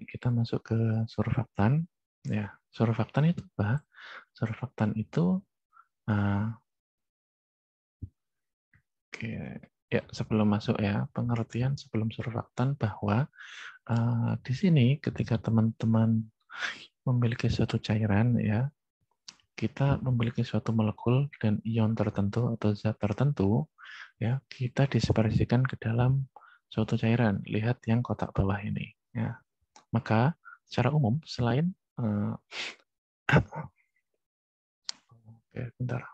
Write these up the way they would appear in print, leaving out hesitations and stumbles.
kita masuk ke surfaktan. Ya, surfaktan itu apa? Surfaktan itu oke, ya sebelum masuk ya pengertian sebelum surfaktan bahwa di sini ketika teman-teman memiliki suatu cairan ya, kita memiliki suatu molekul dan ion tertentu atau zat tertentu ya, kita dispersikan ke dalam suatu cairan. Lihat yang kotak bawah ini ya. Maka secara umum selain oke, bentar.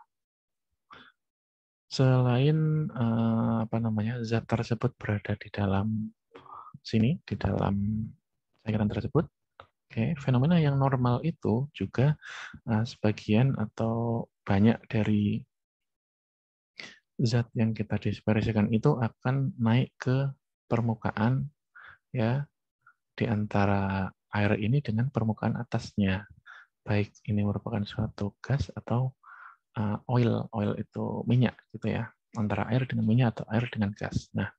Selain apa namanya zat tersebut berada di dalam sini, di dalam cairan tersebut, oke, fenomena yang normal itu juga sebagian atau banyak dari zat yang kita dispersikan itu akan naik ke permukaan ya, di antara air ini dengan permukaan atasnya. Baik ini merupakan suatu gas atau oil. Oil itu minyak gitu ya. Antara air dengan minyak atau air dengan gas. Nah,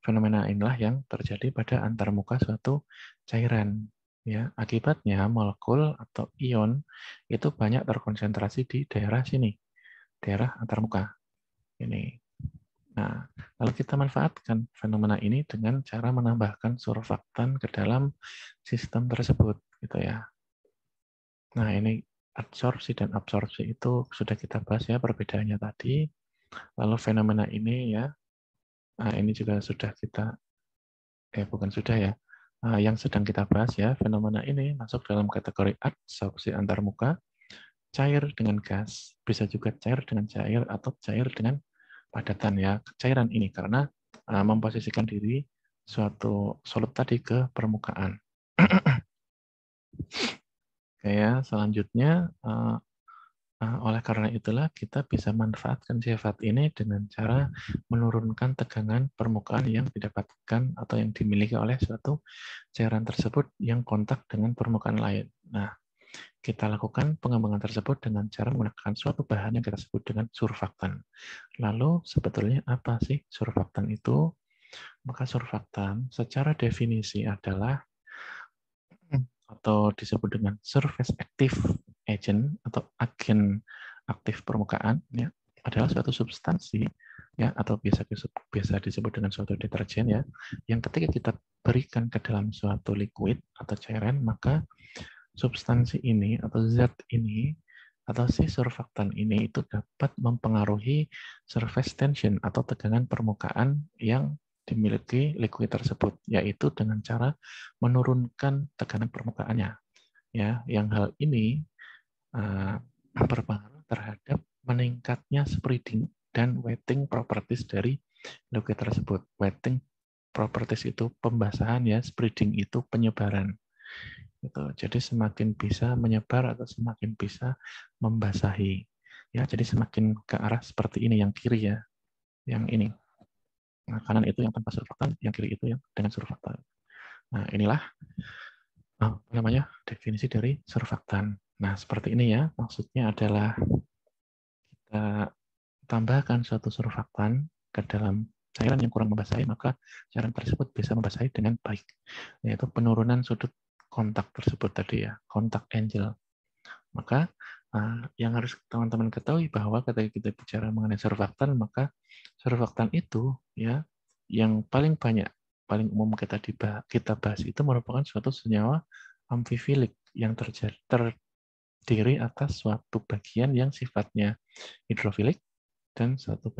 fenomena inilah yang terjadi pada antarmuka suatu cairan. Ya, akibatnya molekul atau ion itu banyak terkonsentrasi di daerah sini, daerah antarmuka ini. Nah, lalu kita manfaatkan fenomena ini dengan cara menambahkan surfaktan ke dalam sistem tersebut, gitu ya. Nah, ini adsorpsi dan absorpsi itu sudah kita bahas ya perbedaannya tadi. Lalu fenomena ini ya, ini juga sudah kita, bukan sudah ya, yang sedang kita bahas ya, fenomena ini masuk dalam kategori adsorpsi antarmuka, cair dengan gas, bisa juga cair dengan cair atau cair dengan padatan ya, cairan ini karena memposisikan diri suatu solut tadi ke permukaan. Kayak selanjutnya, oleh karena itulah kita bisa manfaatkan sifat ini dengan cara menurunkan tegangan permukaan yang didapatkan atau yang dimiliki oleh suatu cairan tersebut yang kontak dengan permukaan lain. Nah, kita lakukan pengembangan tersebut dengan cara menggunakan suatu bahan yang kita sebut dengan surfaktan. Lalu sebetulnya apa sih surfaktan itu? Maka surfaktan secara definisi adalah atau disebut dengan surface active agent atau agen aktif permukaan ya, adalah suatu substansi ya atau biasa disebut dengan suatu deterjen ya, yang ketika kita berikan ke dalam suatu liquid atau cairan, maka substansi ini atau zat ini atau si surfaktan ini itu dapat mempengaruhi surface tension atau tegangan permukaan yang dimiliki liquid tersebut, yaitu dengan cara menurunkan tekanan permukaannya. Ya, yang hal ini berpengaruh terhadap meningkatnya spreading dan wetting properties dari liquid tersebut. Wetting properties itu pembasahan ya, spreading itu penyebaran. Gitu. Jadi semakin bisa menyebar atau semakin bisa membasahi. Ya, jadi semakin ke arah seperti ini yang kiri ya, yang ini. Nah, kanan itu yang tanpa surfaktan, yang kiri itu yang dengan surfaktan. Nah, inilah apa namanya definisi dari surfaktan. Nah, seperti ini ya, maksudnya adalah kita tambahkan suatu surfaktan ke dalam cairan yang kurang membasahi, maka cairan tersebut bisa membasahi dengan baik, yaitu penurunan sudut kontak tersebut tadi ya, kontak angle. Maka yang harus teman-teman ketahui bahwa ketika kita bicara mengenai surfaktan, maka surfaktan itu ya yang paling banyak, paling umum kita bahas itu merupakan suatu senyawa amfifilik yang terdiri atas suatu bagian yang sifatnya hidrofilik dan satu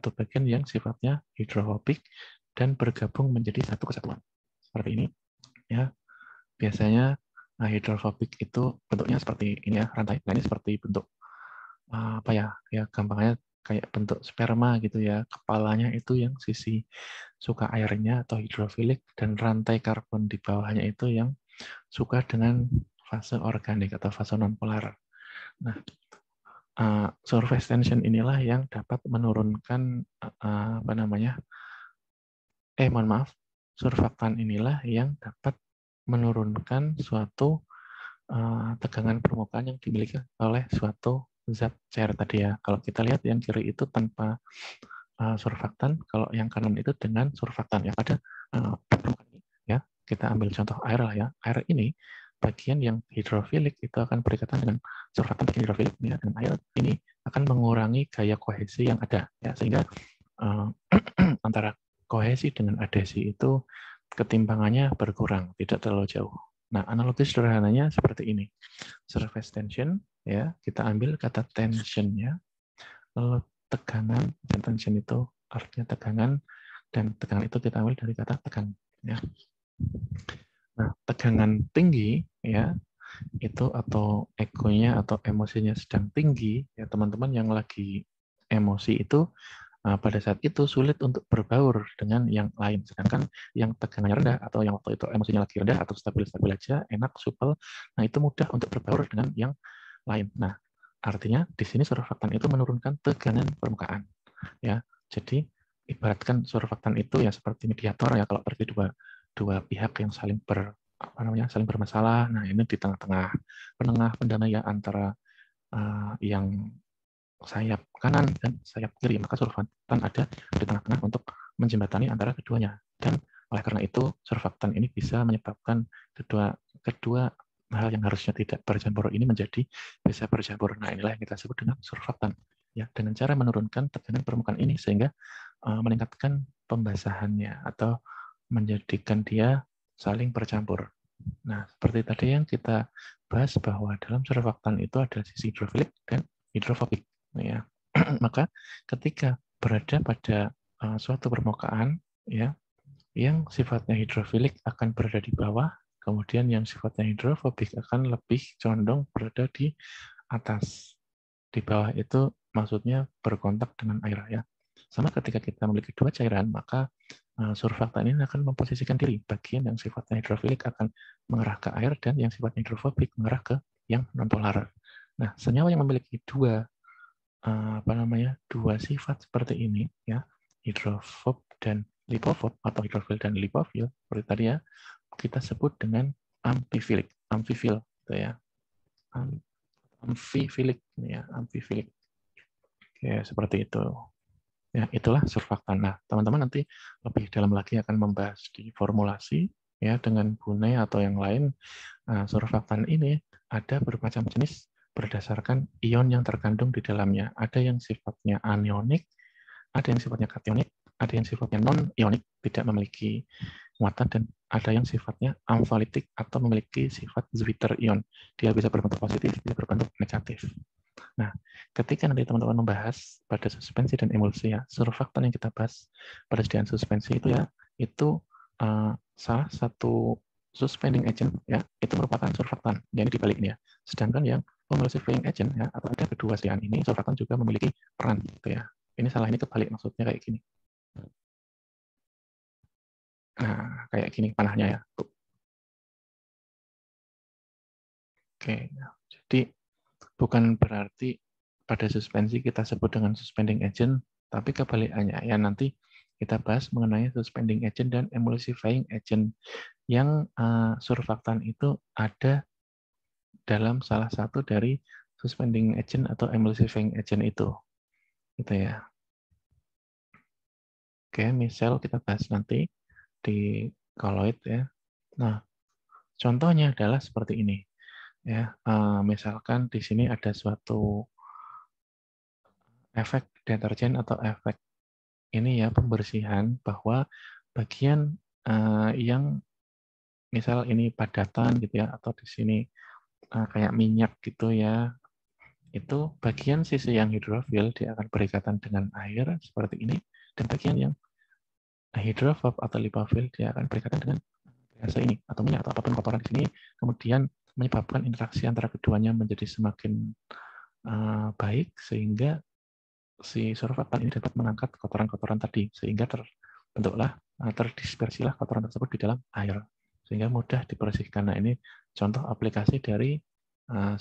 bagian yang sifatnya hidrofobik dan bergabung menjadi satu kesatuan. Seperti ini ya. Biasanya hidrofobik itu bentuknya seperti ini ya, rantai. Nah, ini seperti bentuk apa ya? Ya gampangnya kayak bentuk sperma gitu ya. Kepalanya itu yang sisi suka airnya atau hidrofilik, dan rantai karbon di bawahnya itu yang suka dengan fase organik atau fase nonpolar. Nah, surface tension inilah yang dapat menurunkan apa namanya? Mohon maaf, surfaktan inilah yang dapat menurunkan suatu tegangan permukaan yang dimiliki oleh suatu zat cair tadi ya. Kalau kita lihat yang kiri itu tanpa surfaktan, kalau yang kanan itu dengan surfaktan ya. Pada permukaan ini ya, kita ambil contoh air lah ya. Air ini bagian yang hidrofilik itu akan berikatan dengan surfaktan bagian hidrofilik ya, dengan air ini akan mengurangi gaya kohesi yang ada ya, sehingga antara kohesi dengan adhesi itu ketimpangannya berkurang, tidak terlalu jauh. Nah, analogi sederhananya seperti ini. Surface tension ya, kita ambil kata tension ya. Lalu tegangan, dan tension itu artinya tegangan, dan tegangan itu kita ambil dari kata tegang ya. Nah, tegangan tinggi ya itu atau egonya atau emosinya sedang tinggi ya, teman-teman yang lagi emosi itu pada saat itu sulit untuk berbaur dengan yang lain, sedangkan yang tegangannya rendah atau yang waktu itu emosinya lagi rendah atau stabil-stabil aja, enak, supel, nah itu mudah untuk berbaur dengan yang lain. Nah, artinya di sini surfaktan itu menurunkan tegangan permukaan ya. Jadi ibaratkan surfaktan itu ya seperti mediator ya, kalau terjadi dua pihak yang saling saling bermasalah. Nah, ini di tengah-tengah, penengah pendamaian antara yang sayap kanan dan sayap kiri, maka surfaktan ada di tengah-tengah untuk menjembatani antara keduanya. Dan oleh karena itu surfaktan ini bisa menyebabkan kedua hal yang harusnya tidak bercampur ini menjadi bisa bercampur. Nah, inilah yang kita sebut dengan surfaktan. Ya, dengan cara menurunkan tekanan permukaan ini sehingga meningkatkan pembasahannya atau menjadikan dia saling bercampur. Nah, seperti tadi yang kita bahas bahwa dalam surfaktan itu ada sisi hidrofilik dan hidrofobik. Ya, maka ketika berada pada suatu permukaan, ya, yang sifatnya hidrofilik akan berada di bawah, kemudian yang sifatnya hidrofobik akan lebih condong berada di atas. Di bawah itu maksudnya berkontak dengan air ya. Sama ketika kita memiliki dua cairan, maka surfaktan ini akan memposisikan diri. Bagian yang sifatnya hidrofilik akan mengarah ke air dan yang sifatnya hidrofobik mengarah ke yang nonpolar. Nah, senyawa yang memiliki dua sifat seperti ini ya, hidrofob dan lipofob atau hidrofil dan lipofil seperti tadi ya, kita sebut dengan amfifilik, amfifil gitu ya. Amfifilik ya, amfifilik. Oke, seperti itu. Ya, itulah surfaktan. Nah, teman-teman nanti lebih dalam lagi akan membahas di formulasi ya dengan Bune atau yang lain. Nah, surfaktan ini ada bermacam jenis berdasarkan ion yang terkandung di dalamnya. Ada yang sifatnya anionik, ada yang sifatnya kationik, ada yang sifatnya non-ionik, tidak memiliki muatan, dan ada yang sifatnya amfalitik atau memiliki sifat Zwitter ion. Dia bisa berbentuk positif, bisa berbentuk negatif. Nah, ketika nanti teman-teman membahas pada suspensi dan emulsi ya, surfaktan yang kita bahas pada sediaan suspensi itu ya, itu salah satu suspending agent ya, itu merupakan surfaktan yang dibalik ini ya. Sedangkan yang emulsifying agent ya, atau ada kedua sediaan ini, surfaktan juga memiliki peran gitu ya. Ini salah, ini kebalik maksudnya kayak gini. Nah, kayak gini panahnya ya. Oke, jadi bukan berarti pada suspensi kita sebut dengan suspending agent, tapi kebalikannya ya, nanti kita bahas mengenai suspending agent dan emulsifying agent yang surfaktan itu ada dalam salah satu dari suspending agent atau emulsifying agent itu. Gitu ya. Oke, misal kita bahas nanti di colloid ya. Nah, contohnya adalah seperti ini. Ya, misalkan di sini ada suatu efek deterjen atau efek ini ya pembersihan, bahwa bagian yang misal ini padatan gitu ya, atau di sini kayak minyak gitu ya, itu bagian sisi yang hidrofil dia akan berikatan dengan air seperti ini, dan bagian yang hidrofob atau lipofil dia akan berikatan dengan gas ini atau minyak atau apapun kotoran di sini, kemudian menyebabkan interaksi antara keduanya menjadi semakin baik sehingga si surfaktan ini dapat mengangkat kotoran-kotoran tadi sehingga terbentuklah terdispersilah kotoran tersebut di dalam air sehingga mudah dibersihkan. Nah, ini contoh aplikasi dari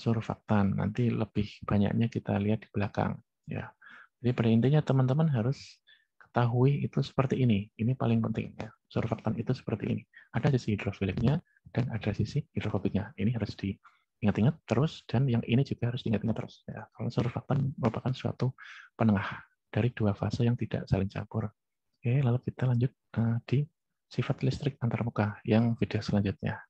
surfaktan. Nanti lebih banyaknya kita lihat di belakang ya. Jadi pada intinya teman-teman harus ketahui itu seperti ini. Ini paling penting ya. Surfaktan itu seperti ini. Ada sisi hidrofiliknya dan ada sisi hidrofobiknya. Ini harus diingat-ingat terus, dan yang ini juga harus diingat-ingat terus ya. Kalau surfaktan merupakan suatu penengah dari dua fase yang tidak saling campur. Oke, lalu kita lanjut di sifat listrik antarmuka yang video selanjutnya.